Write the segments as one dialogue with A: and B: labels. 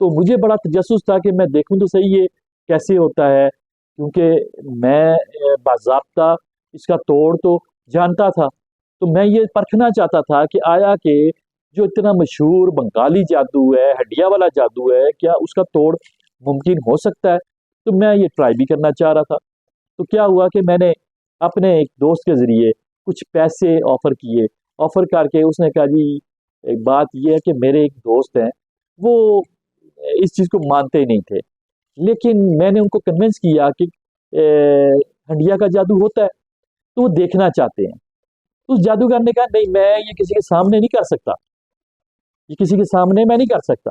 A: تو مجھے بڑا تجسس تھا کہ میں دیکھوں تو صحیح یہ کیسے ہوتا ہے، کیونکہ میں باضابطہ اس کا توڑ تو جانتا تھا، تو میں یہ پرکھنا چاہتا تھا کہ آیا کہ جو اتنا مشہور بنگالی جادو ہے، ہڈیا والا جادو ہے، کیا اس کا توڑ ممکن ہو سکتا ہے؟ تو میں یہ ٹرائی بھی کرنا چاہ رہا تھا۔ تو کیا ہوا کہ میں نے اپنے ایک دوست کے ذریعے کچھ پیسے آفر کر کے اس نے کہا جی ایک بات یہ ہے کہ میرے ایک دوست ہیں وہ اس چیز کو مانتے ہی نہیں تھے، لیکن میں نے ان کو کنونس کیا کہ ہنڈیا کا جادو ہوتا ہے تو وہ دیکھنا چاہتے ہیں۔ اس جادوگر نے کہا نہیں میں یہ کسی کے سامنے نہیں کر سکتا، یہ کسی کے سامنے میں نہیں کر سکتا۔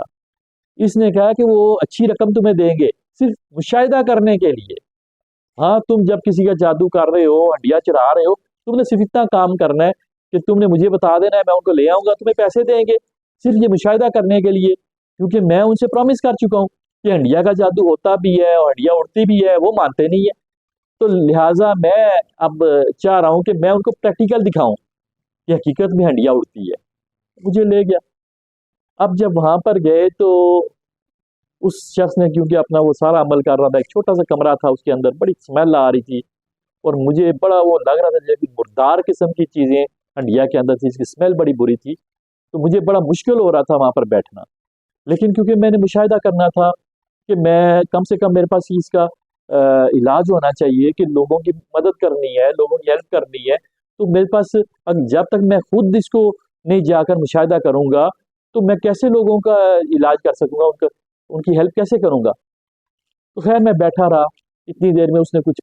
A: اس نے کہا کہ وہ اچھی رقم تمہیں دیں گے صرف مشاہدہ کرنے کے لیے۔ ہاں تم جب کسی کا جادو کر رہے ہو، ہنڈیا چڑھا رہے ہو، تم نے صرف اتنا کام کرنا ہے کہ تم نے مجھے بتا دینا ہے، میں ان کو لے آؤں گا، تمہیں پیسے دیں گے صرف یہ مشاہدہ کرنے کے لیے، کیونکہ میں ان سے پرومس کر چکا ہوں کہ ہنڈیا کا جادو ہوتا بھی ہے اور ہنڈیا اڑتی بھی ہے، وہ مانتے نہیں ہے۔ تو لہٰذا میں اب چاہ رہا ہوں کہ میں ان کو پریکٹیکل دکھاؤں کہ حقیقت میں ہنڈیا اڑتی ہے۔ مجھے لے گیا۔ اب جب وہاں پر گئے تو اس شخص نے کیونکہ اپنا وہ سارا عمل کر رہا تھا، ایک چھوٹا سا کمرہ تھا، اس کے اندر بڑی اسمیل آ رہی تھی اور مجھے بڑا وہ لگ رہا تھا جیسے مردار قسم کی چیزیں ہنڈیا کے اندر تھی، اس کی اسمیل بڑی بری تھی، تو مجھے بڑا مشکل ہو رہا تھا وہاں پر بیٹھنا۔ لیکن کیونکہ میں نے مشاہدہ کرنا تھا کہ میں کم سے کم میرے پاس اس کا علاج ہونا چاہیے کہ لوگوں کی مدد کرنی ہے، لوگوں کی ہیلپ کرنی ہے، تو میرے پاس جب تک میں خود اس کو نہیں جا کر مشاہدہ کروں گا تو میں کیسے لوگوں کا علاج کر سکوں گا، ان کی ہیلپ کیسے کروں گا؟ تو خیر میں بیٹھا رہا، اتنی دیر میں اس نے کچھ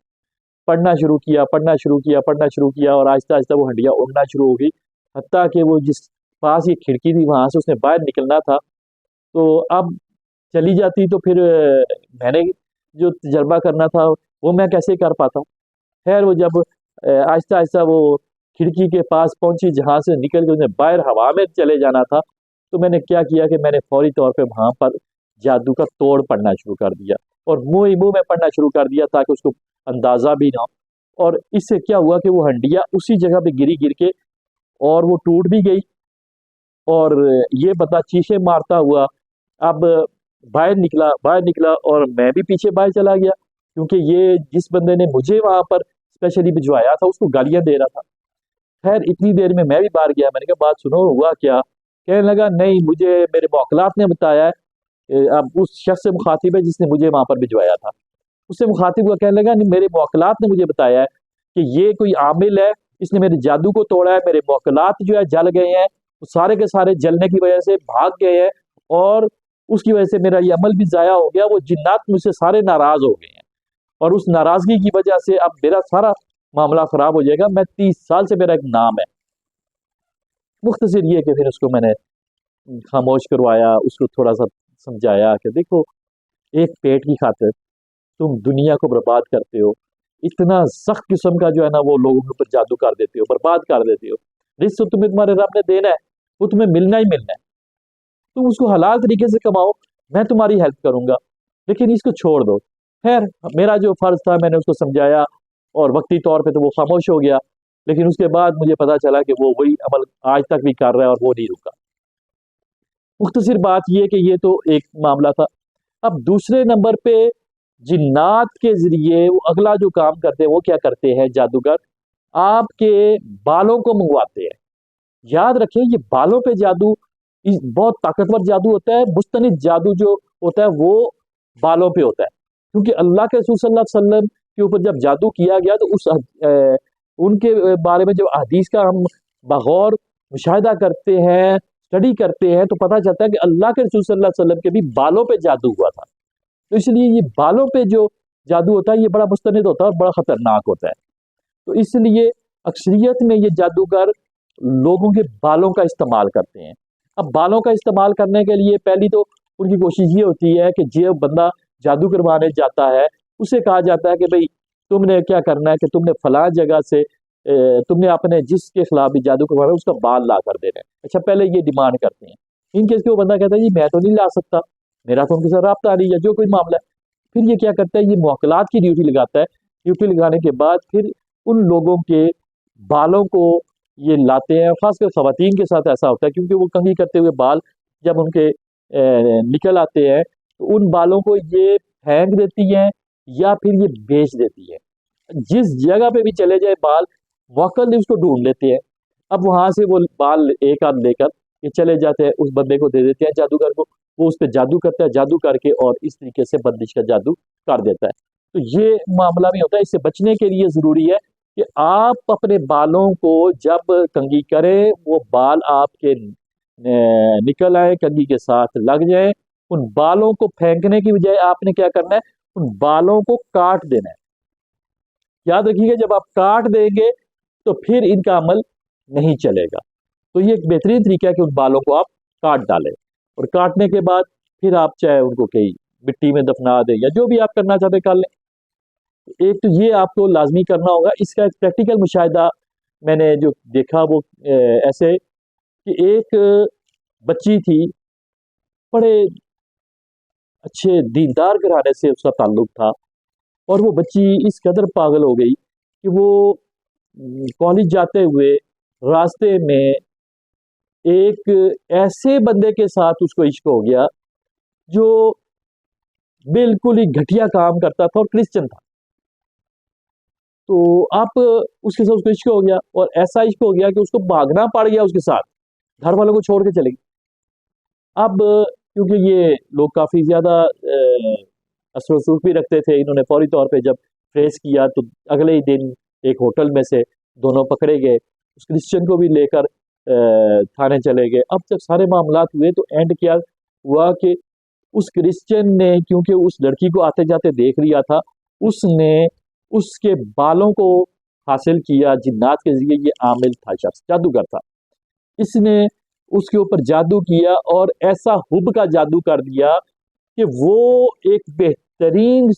A: پڑھنا شروع کیا اور آہستہ آہستہ وہ ہنڈیا اڑنا شروع ہو گئی، حتیٰ کہ وہ جس پاس یہ کھڑکی تھی وہاں سے اس نے باہر نکلنا تھا، تو اب چلی جاتی تو پھر میں نے جو تجربہ کرنا تھا وہ میں کیسے کر پاتا۔ خیر وہ جب آہستہ آہستہ وہ کھڑکی کے پاس پہنچی جہاں سے نکل کے انہیں باہر ہوا میں چلے جانا تھا، تو میں نے کیا کیا کہ میں نے فوری طور پہ وہاں پر جادو کا توڑ پڑھنا شروع کر دیا اور منہ میں پڑھنا شروع کر دیا تاکہ اس کو اندازہ بھی نہ ہو، اور اس سے کیا ہوا کہ وہ ہنڈیا اسی جگہ پہ گر کے اور وہ ٹوٹ بھی گئی، اور یہ بندہ چیخے مارتا ہوا اب باہر نکلا اور میں بھی پیچھے باہر چلا گیا، کیونکہ یہ جس بندے نے مجھے وہاں پر اسپیشلی بھجوایا تھا اس کو گالیاں دے رہا تھا۔ خیر اتنی دیر میں بھی باہر گیا، میں نے کہا بات سنو ہوا کیا؟ کہنے لگا نہیں مجھے میرے موکلات نے بتایا ہے، اب اس شخص سے مخاطب ہے جس نے مجھے وہاں پر بھجوایا تھا، اس سے مخاطب ہوا، کہنے لگا نہیں میرے موکلات نے مجھے بتایا ہے کہ یہ کوئی عامل ہے، اس نے میرے جادو کو توڑا ہے، میرے موکلات جو ہے جل گئے ہیں، سارے کے سارے جلنے کی وجہ سے بھاگ گئے ہیں، اور اس کی وجہ سے میرا یہ عمل بھی ضائع ہو گیا، وہ جنات مجھ سے سارے ناراض ہو گئے ہیں، اور اس ناراضگی کی وجہ سے اب میرا سارا معاملہ خراب ہو جائے گا، میں 30 سال سے میرا ایک نام ہے۔ مختصر یہ کہ پھر اس کو میں نے خاموش کروایا، اس کو تھوڑا سا سمجھایا کہ دیکھو ایک پیٹ کی خاطر تم دنیا کو برباد کرتے ہو، اتنا سخت قسم کا جو ہے نا وہ لوگوں کے اوپر جادو کر دیتے ہو، برباد کر دیتے ہو، رزق تمہیں تمہارے رب نے دینا ہے، وہ تمہیں ملنا ہی ملنا ہے، تم اس کو حلال طریقے سے کماؤ، میں تمہاری ہیلپ کروں گا، لیکن اس کو چھوڑ دو۔ خیر میرا جو فرض تھا میں نے اس کو سمجھایا، اور وقتی طور پہ تو وہ خاموش ہو گیا، لیکن اس کے بعد مجھے پتا چلا کہ وہ وہی عمل آج تک بھی کر رہا ہے اور وہ نہیں رکا۔ مختصر بات یہ کہ یہ تو ایک معاملہ تھا۔ اب دوسرے نمبر پہ جنات کے ذریعے وہ اگلا جو کام کرتے ہیں وہ کیا کرتے ہیں جادوگر، آپ کے بالوں کو منگواتے ہیں۔ یاد رکھیں یہ بالوں پہ جادو بہت طاقتور جادو ہوتا ہے، مستند جادو جو ہوتا ہے وہ بالوں پہ ہوتا ہے، کیونکہ اللہ کے رسول صلی اللہ علیہ وسلم کے اوپر جب جادو کیا گیا تو ان کے بارے میں جب احادیث کا ہم بغور مشاہدہ کرتے ہیں، اسٹڈی کرتے ہیں، تو پتہ چلتا ہے کہ اللہ کے رسول صلی اللہ علیہ وسلم کے بھی بالوں پہ جادو ہوا تھا، تو اس لیے یہ بالوں پہ جو جادو ہوتا ہے یہ بڑا مستند ہوتا ہے اور بڑا خطرناک ہوتا ہے، تو اس لیے اکثریت میں یہ جادوگر لوگوں کے بالوں کا استعمال کرتے ہیں۔ اب بالوں کا استعمال کرنے کے لیے پہلی تو ان کی کوشش یہ ہوتی ہے کہ جو بندہ جادو کروانے جاتا ہے اسے کہا جاتا ہے کہ بھئی تم نے کیا کرنا ہے کہ تم نے فلاں جگہ سے تم نے اپنے جس کے خلاف بھی جادو کروانا ہے اس کا بال لا کر دینا ہے۔ اچھا پہلے یہ ڈیمانڈ کرتے ہیں، ان کیس کے وہ بندہ کہتا ہے جی میں تو نہیں لا سکتا، میرا تو ان کے ساتھ رابطہ نہیں ہے، جو کوئی معاملہ ہے، پھر یہ کیا کرتا ہے یہ موکلات کی ڈیوٹی لگاتا ہے، ڈیوٹی لگانے کے بعد پھر ان لوگوں کے بالوں کو یہ لاتے ہیں، خاص کر خواتین کے ساتھ ایسا ہوتا ہے کیونکہ وہ کنگھی کرتے ہوئے بال جب ان کے نکل آتے ہیں تو ان بالوں کو یہ پھینک دیتی ہیں یا پھر یہ بیچ دیتی ہے. جس جگہ پہ بھی چلے جائے بال موقع اس کو ڈھونڈ لیتے ہیں. اب وہاں سے وہ بال ایک آدھ لے کر یہ چلے جاتے ہیں, اس بندے کو دے دیتے ہیں جادوگر کو, وہ اس پہ جادو کرتا ہے, جادو کر کے اور اس طریقے سے بندش کا جادو کر دیتا ہے. تو یہ معاملہ بھی ہوتا ہے. اس سے بچنے کے لیے ضروری ہے کہ آپ اپنے بالوں کو جب کنگھی کریں وہ بال آپ کے نکل آئے, کنگھی کے ساتھ لگ جائیں, ان بالوں کو پھینکنے کی بجائے آپ نے کیا کرنا ہے, ان بالوں کو کاٹ دینا ہے. یاد رکھیے گا جب آپ کاٹ دیں گے تو پھر ان کا عمل نہیں چلے گا. تو یہ ایک بہترین طریقہ ہے کہ ان بالوں کو آپ کاٹ ڈالیں, اور کاٹنے کے بعد پھر آپ چاہے ان کو کہیں مٹی میں دفنا دیں یا جو بھی آپ کرنا چاہتے کر لیں. ایک تو یہ آپ کو لازمی کرنا ہوگا. اس کا ایک پریکٹیکل مشاہدہ میں نے جو دیکھا وہ ایسے کہ ایک بچی تھی, بڑے اچھے دیندار گھرانے سے اس کا تعلق تھا, اور وہ بچی اس قدر پاگل ہو گئی کہ وہ کالج جاتے ہوئے راستے میں ایک ایسے بندے کے ساتھ اس کو عشق ہو گیا جو بالکل ہی گھٹیا کام کرتا تھا اور کرسچن تھا. تو اب اس کے ساتھ اس کو عشق ہو گیا, اور ایسا عشق ہو گیا کہ اس کو بھاگنا پڑ گیا اس کے ساتھ, گھر والوں کو چھوڑ کے چلے گئی. اب کیونکہ یہ لوگ کافی زیادہ اثر و رسوخ بھی رکھتے تھے, انہوں نے فوری طور پہ جب ٹریس کیا تو اگلے ہی دن ایک ہوٹل میں سے دونوں پکڑے گئے, اس کرسچن کو بھی لے کر تھانے چلے گئے. اب جب سارے معاملات ہوئے تو اینڈ کیا ہوا کہ اس کرسچن نے, کیونکہ اس لڑکی کو آتے جاتے دیکھ لیا تھا, اس نے اس کے بالوں کو حاصل کیا جنات کے ذریعے. یہ عامل تھا شخص, جادوگر تھا. اس نے اس کے اوپر جادو کیا اور ایسا حب کا جادو کر دیا کہ وہ ایک بہترین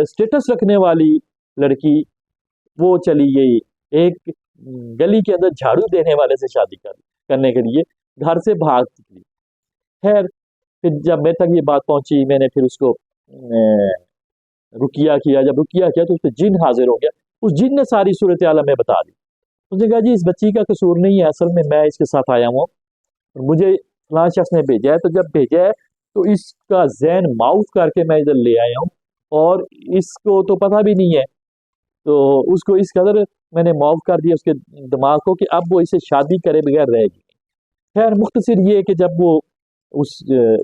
A: سٹیٹس رکھنے والی لڑکی وہ چلی گئی ایک گلی کے اندر جھاڑو دینے والے سے شادی کرنے کے لیے گھر سے بھاگ نکلی. خیر پھر جب میں تک یہ بات پہنچی, میں نے پھر اس کو رقیہ کیا. جب رقیہ کیا تو اس پہ جن حاضر ہو گیا. اس جن نے ساری صورتحال ہمیں بتا دی. اس نے کہا جی اس بچی کا قصور نہیں ہے, اصل میں اس کے ساتھ آیا ہوں, مجھے فلاں شخص نے بھیجا ہے. تو جب بھیجا ہے تو اس کا ذہن معاف کر کے میں ادھر لے آیا ہوں, اور اس کو تو پتہ بھی نہیں ہے. تو اس کو اس قدر میں نے معاف کر دیا اس کے دماغ کو کہ اب وہ اسے شادی کرے بغیر رہے گی. خیر مختصر یہ کہ جب وہ اس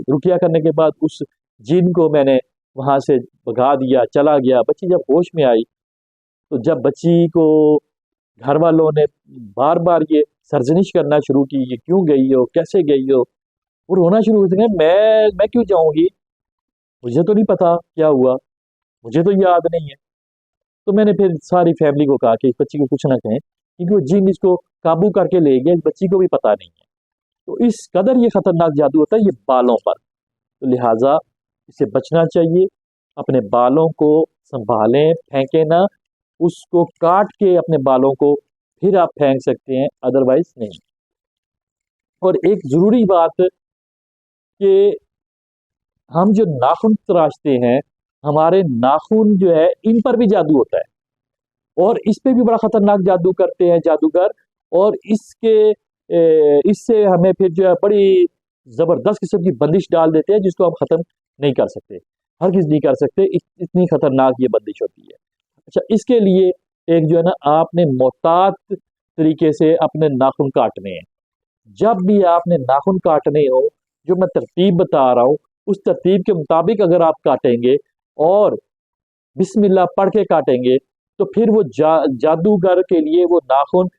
A: رقیہ کرنے کے بعد اس جن کو میں نے وہاں سے بھگا دیا, چلا گیا. بچی جب ہوش میں آئی تو جب بچی کو گھر والوں نے بار بار یہ سرزنش کرنا شروع کی, یہ کیوں گئی ہو, کیسے گئی ہو, وہ رونا شروع ہو گیا. میں کیوں جاؤں گی, مجھے تو نہیں پتا کیا ہوا, مجھے تو یاد نہیں ہے. تو میں نے پھر ساری فیملی کو کہا کہ اس بچی کو کچھ نہ کہیں, کیونکہ وہ جن اس کو قابو کر کے لے گیا, اس بچی کو بھی پتا نہیں ہے. تو اس قدر یہ خطرناک جادو ہوتا ہے یہ بالوں پر. تو لہٰذا اس سے بچنا چاہیے. اپنے بالوں کو سنبھالیں, پھینکیں نہ. اس کو کاٹ کے اپنے بالوں کو پھر آپ پھینک سکتے ہیں, ادروائز نہیں. اور ایک ضروری بات کہ ہم جو ناخن تراشتے ہیں, ہمارے ناخن جو ہے ان پر بھی جادو ہوتا ہے, اور اس پہ بھی بڑا خطرناک جادو کرتے ہیں جادوگر. اور اس سے ہمیں پھر جو ہے بڑی زبردست قسم کی بندش ڈال دیتے ہیں, جس کو ہم ختم نہیں کر سکتے, ہرگز نہیں کر سکتے. اتنی خطرناک یہ بندش ہوتی ہے. اچھا, اس کے لیے ایک جو ہے نا آپ نے محتاط طریقے سے اپنے ناخن کاٹنے ہیں. جب بھی آپ نے ناخن کاٹنے ہو, جو میں ترتیب بتا رہا ہوں اس ترتیب کے مطابق اگر آپ کاٹیں گے اور بسم اللہ پڑھ کے کاٹیں گے تو پھر وہ جادوگر کے لیے وہ ناخن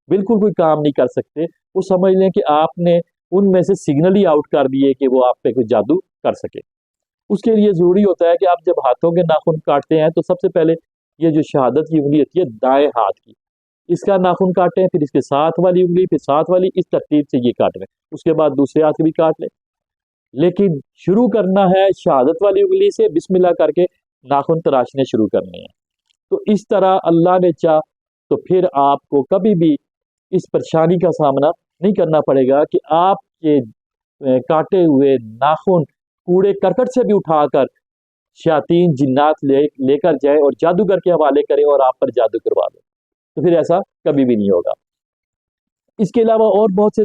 A: بالکل کوئی کام نہیں کر سکتے. وہ سمجھ لیں کہ آپ نے ان میں سے سگنل ہی آؤٹ کر دیے کہ وہ آپ پہ کوئی جادو کر سکے. اس کے لیے ضروری ہوتا ہے کہ آپ جب ہاتھوں کے ناخن کاٹتے ہیں تو سب سے پہلے یہ جو شہادت کی انگلی ہوتی ہے دائیں ہاتھ کی, اس کا ناخن کاٹیں, پھر اس کے ساتھ والی انگلی, پھر ساتھ والی, اس ترتیب سے یہ کاٹ لیں. اس کے بعد دوسرے ہاتھ بھی کاٹ لیں. لیکن شروع کرنا ہے شہادت والی انگلی سے, بسم اللہ کر کے ناخن تراشنے شروع کرنے ہیں. تو اس طرح اللہ نے چاہ تو پھر آپ کو کبھی بھی اس پریشانی کا سامنا نہیں کرنا پڑے گا کہ آپ کے کاٹے ہوئے ناخن کوڑے کرکٹ سے بھی اٹھا کر شیاطین جنات لے کر جائے اور جادوگر کے حوالے کریں اور آپ پر جادو کروا دیں. تو پھر ایسا کبھی بھی نہیں ہوگا. اس کے علاوہ اور بہت سے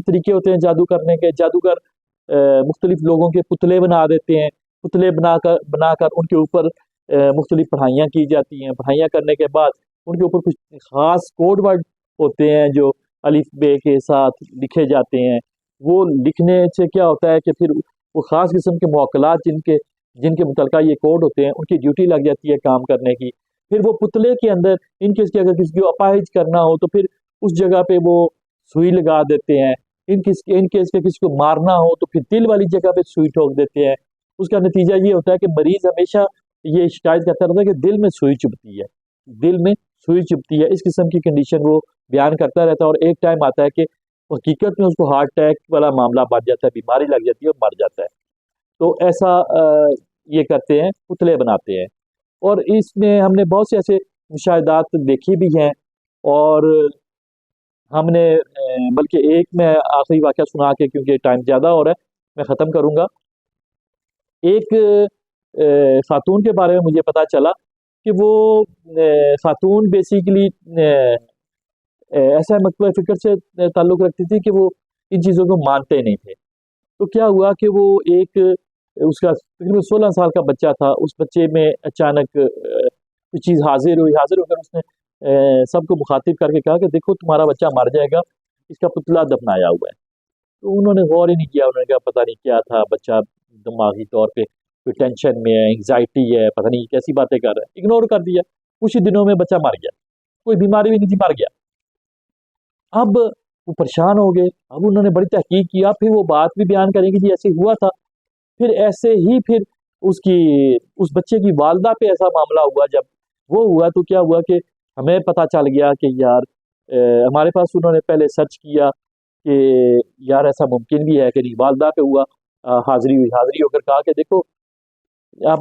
A: طریقے ہوتے ہیں جادو کرنے کے. جادوگر مختلف لوگوں کے پتلے بنا دیتے ہیں، پتلے بنا کر ان کے اوپر مختلف پڑھائیاں کی جاتی ہیں۔ پڑھائیاں کرنے کے بعد ان کے اوپر کچھ خاص کوڈ ورڈ ہوتے ہیں جو الف بے کے ساتھ لکھے جاتے ہیں۔ وہ لکھنے سے کیا ہوتا ہے کہ پھر وہ خاص قسم کے موکلات جن کے متعلقہ یہ کوڈ ہوتے ہیں، ان کی ڈیوٹی لگ جاتی ہے کام کرنے کی۔ پھر وہ پتلے کے اندر ان کیس کے اگر کسی کو اپاہج کرنا ہو تو پھر اس جگہ پہ وہ سوئی لگا دیتے ہیں۔ ان کیس کے کسی کو مارنا ہو تو پھر دل والی جگہ پہ سوئی ٹھوک دیتے ہیں۔ اس کا نتیجہ یہ ہوتا ہے کہ مریض ہمیشہ یہ شکایت کرتا رہتا ہے کہ دل میں سوئی چبھتی ہے، دل میں سوئی چبھتی ہے۔ اس قسم کی کنڈیشن وہ بیان کرتا رہتا ہے، اور ایک ٹائم آتا ہے کہ حقیقت میں اس کو ہارٹ اٹیک والا معاملہ بن جاتا ہے، بیماری لگ جاتی ہے اور مر جاتا ہے۔ تو ایسا یہ کرتے ہیں، پتلے بناتے ہیں۔ اور اس میں ہم نے بہت سے ایسے مشاہدات دیکھی بھی ہیں، اور ہم نے بلکہ ایک میں آخری واقعہ سنا کے، کیونکہ ٹائم زیادہ ہو رہا ہے، میں ختم کروں گا۔ ایک خاتون کے بارے میں مجھے پتا چلا کہ وہ خاتون بیسیکلی ایسا مکتبہ فکر سے تعلق رکھتی تھی کہ وہ ان چیزوں کو مانتے نہیں تھے۔ تو کیا ہوا کہ وہ اس کا تقریباً 16 سال کا بچہ تھا، اس بچے میں اچانک کوئی چیز حاضر ہو کر اس نے سب کو مخاطب کر کے کہا کہ دیکھو تمہارا بچہ مر جائے گا، اس کا پتلا دفنایا ہوا ہے۔ تو انہوں نے غور ہی نہیں کیا، انہوں نے کہا پتہ نہیں کیا تھا، بچہ دماغی طور پہ کوئی ٹینشن میں ہے، انگزائٹی ہے، پتہ نہیں کیسی باتیں کر رہا ہے، اگنور کر دیا۔ کچھ ہی دنوں میں بچہ مر گیا، کوئی بیماری بھی نہیں تھی، مر گیا۔ اب وہ پریشان ہو گئے، اب انہوں نے بڑی تحقیق کیا، پھر وہ بات بھی بیان کریں گے جی ایسے ہوا تھا۔ پھر ایسے ہی پھر اس بچے کی والدہ پہ ایسا معاملہ ہوا۔ جب وہ ہوا تو کیا ہوا کہ ہمیں پتہ چل گیا کہ یار ہمارے پاس انہوں نے پہلے سرچ کیا کہ یار ایسا ممکن بھی ہے کہ نہیں، والدہ پہ ہوا، حاضری ہو کر کہا کہ دیکھو آپ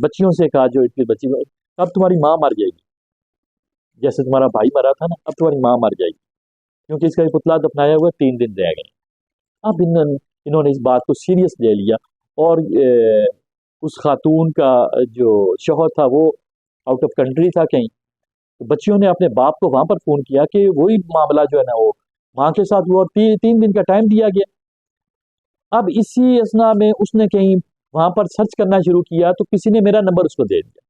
A: بچیوں سے کہا جو اتنی بچی، اب تمہاری ماں مر جائے گی، جیسے تمہارا بھائی مرا تھا نا، اب تمہاری ماں مر جائے گی، کیونکہ اس کا پتلا دفنایا ہوا 3 دن رہ گئے۔ اب انہوں نے اس بات کو سیریس لے لیا، اور اس خاتون کا جو شوہر تھا وہ آؤٹ آف کنٹری تھا کہیں، تو بچیوں نے اپنے باپ کو وہاں پر فون کیا کہ وہی معاملہ جو ہے نا وہ ماں کے ساتھ ہوا، 3 دن کا ٹائم دیا گیا۔ اب اسی اثنا میں اس نے کہیں وہاں پر سرچ کرنا شروع کیا تو کسی نے میرا نمبر اس کو دے دیا۔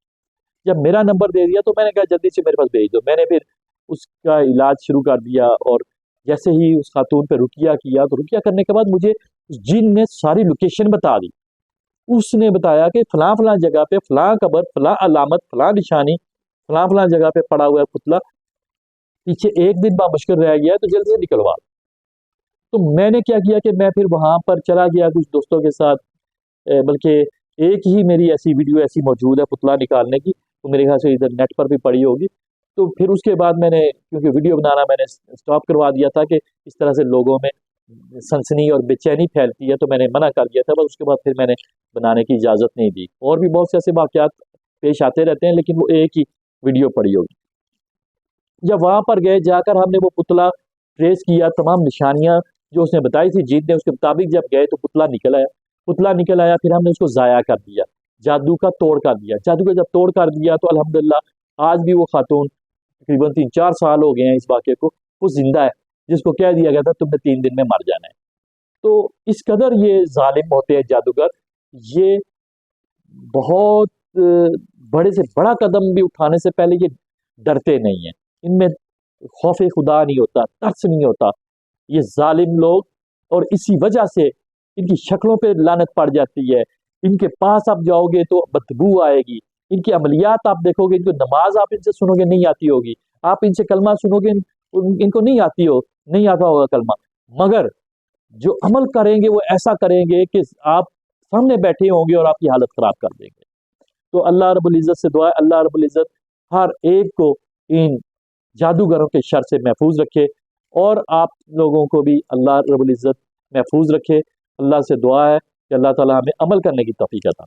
A: جب میرا نمبر دے دیا تو میں نے کہا جلدی سے میرے پاس بھیج دو۔ میں نے پھر اس کا علاج شروع کر دیا، اور جیسے ہی اس خاتون پہ رقیہ کیا تو رقیہ کرنے کے بعد مجھے اس جن نے ساری لوکیشن بتا دی۔ اس نے بتایا کہ فلاں فلاں جگہ پہ فلاں قبر، فلاں علامت، فلاں نشانی، فلاں فلاں جگہ پہ پڑا ہوا ہے پتلا، پیچھے 1 دن بامشکل رہ گیا ہے تو جلدی سے نکلوا۔ تو میں نے کیا کیا کہ میں پھر وہاں پر چلا گیا کچھ دوستوں کے ساتھ، بلکہ ایک ہی میری ایسی ویڈیو ایسی موجود ہے پتلا نکالنے کی، تو میرے خیال سے ادھر نیٹ پر بھی پڑی ہوگی۔ تو پھر اس کے بعد میں نے کیونکہ ویڈیو بنانا میں نے سٹاپ کروا دیا تھا کہ اس طرح سے لوگوں میں سنسنی اور بے چینی پھیلتی ہے، تو میں نے منع کر دیا تھا، بس اس کے بعد پھر میں نے بنانے کی اجازت نہیں دی۔ اور بھی بہت سے ایسے واقعات پیش آتے رہتے ہیں، لیکن وہ ایک ہی ویڈیو پڑی ہوگی۔ جب وہاں پر گئے، جا کر ہم نے وہ پتلا ٹریس کیا، تمام نشانیاں جو اس نے بتائی تھی جیت نے، اس کے مطابق جب گئے تو پتلا نکل آیا۔ پھر ہم نے اس کو ضائع کر دیا، جادو کا توڑ کر دیا۔ جادو کا جب توڑ کر دیا تو الحمدللہ آج بھی وہ خاتون تقریباً 3-4 سال ہو گئے ہیں اس واقعے کو، وہ زندہ ہے، جس کو کہہ دیا گیا تھا تم نے 3 دن میں مر جانا ہے۔ تو اس قدر یہ ظالم ہوتے ہیں جادوگر، یہ بہت بڑے سے بڑا قدم بھی اٹھانے سے پہلے یہ ڈرتے نہیں ہیں، ان میں خوف خدا نہیں ہوتا، ترس نہیں ہوتا، یہ ظالم لوگ۔ اور اسی وجہ سے ان کی شکلوں پہ لعنت پڑ جاتی ہے۔ ان کے پاس آپ جاؤ گے تو بدبو آئے گی، ان کی عملیات آپ دیکھو گے، ان کو نماز آپ ان سے سنو گے نہیں آتی ہوگی، آپ ان سے کلمہ سنو گے ان کو نہیں آتا ہوگا کلمہ، مگر جو عمل کریں گے وہ ایسا کریں گے کہ آپ سامنے بیٹھے ہوں گے اور آپ کی حالت خراب کر دیں گے۔ تو اللہ رب العزت سے دعا ہے، اللہ رب العزت ہر ایک کو ان جادوگروں کے شر سے محفوظ رکھے، اور آپ لوگوں کو بھی اللہ رب العزت محفوظ رکھے۔ اللہ سے دعا ہے کہ اللہ تعالی ہمیں عمل کرنے کی توفیق عطا